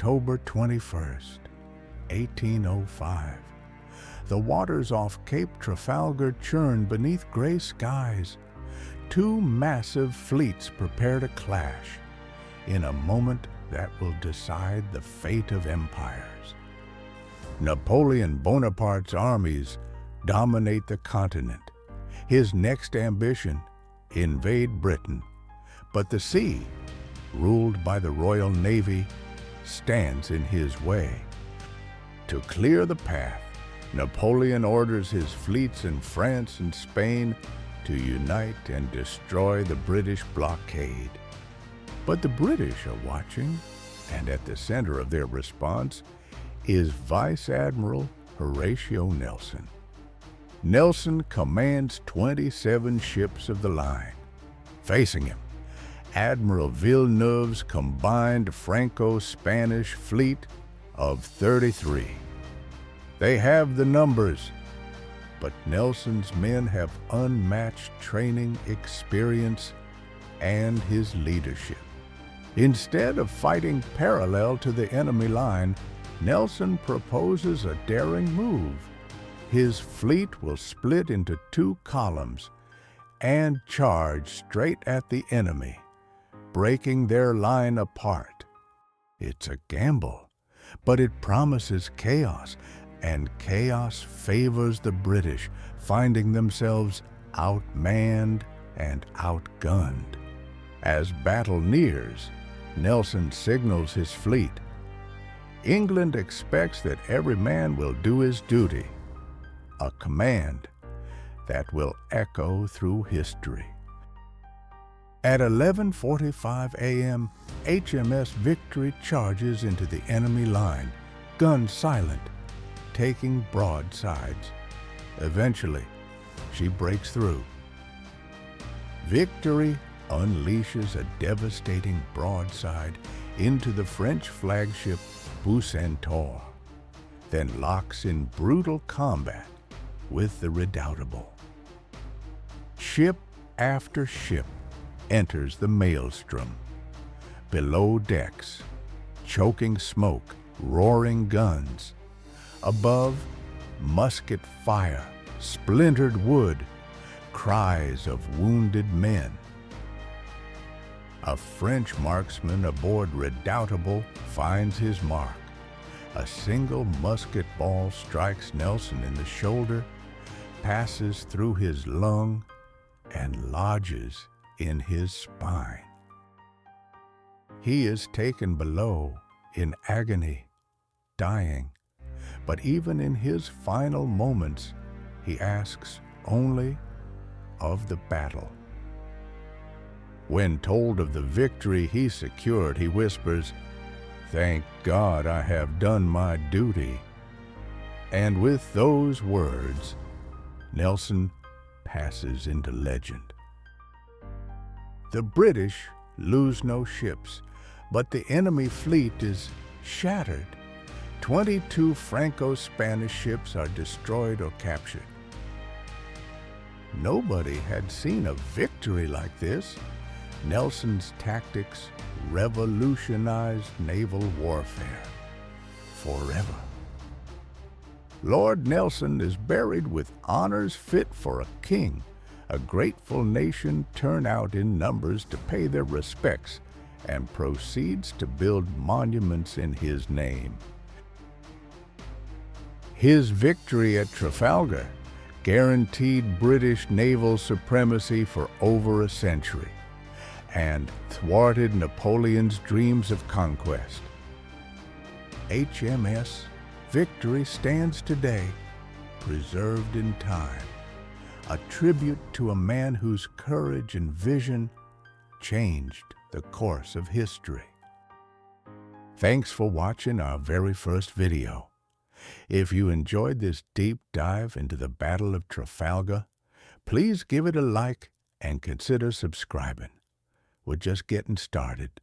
October 21st, 1805. The waters off Cape Trafalgar churn beneath gray skies. Two massive fleets prepare to clash in a moment that will decide the fate of empires. Napoleon Bonaparte's armies dominate the continent. His next ambition, invade Britain. But the sea, ruled by the Royal Navy, stands in his way. To clear the path, Napoleon orders his fleets in France and Spain to unite and destroy the British blockade. But the British are watching, and at the center of their response is Vice-Admiral Horatio Nelson. Nelson commands 27 ships of the line. Facing him, Admiral Villeneuve's combined Franco-Spanish fleet of 33. They have the numbers, but Nelson's men have unmatched training, experience, and his leadership. Instead of fighting parallel to the enemy line, Nelson proposes a daring move. His fleet will split into two columns and charge straight at the enemy, breaking their line apart. It's a gamble, but it promises chaos, and chaos favors the British, finding themselves outmanned and outgunned. As battle nears, Nelson signals his fleet. England expects that every man will do his duty, a command that will echo through history. At 11:45 a.m., HMS Victory charges into the enemy line, guns silent, taking broadsides. Eventually, she breaks through. Victory unleashes a devastating broadside into the French flagship Bucentaure, then locks in brutal combat with the Redoubtable. Ship after ship enters the maelstrom. Below decks, choking smoke, roaring guns. Above, musket fire, splintered wood, cries of wounded men. A French marksman aboard Redoubtable finds his mark. A single musket ball strikes Nelson in the shoulder, passes through his lung, and lodges in his spine. He is taken below in agony, dying, but even in his final moments, he asks only of the battle. When told of the victory he secured, he whispers, "Thank God I have done my duty." And with those words, Nelson passes into legend. The British lose no ships, but the enemy fleet is shattered. 22 Franco-Spanish ships are destroyed or captured. Nobody had seen a victory like this. Nelson's tactics revolutionized naval warfare forever. Lord Nelson is buried with honors fit for a king. A grateful nation turn out in numbers to pay their respects and proceeds to build monuments in his name. His victory at Trafalgar guaranteed British naval supremacy for over a century and thwarted Napoleon's dreams of conquest. HMS Victory stands today, preserved in time, a tribute to a man whose courage and vision changed the course of history. Thanks for watching our very first video. If you enjoyed this deep dive into the Battle of Trafalgar, please give it a like and consider subscribing. We're just getting started.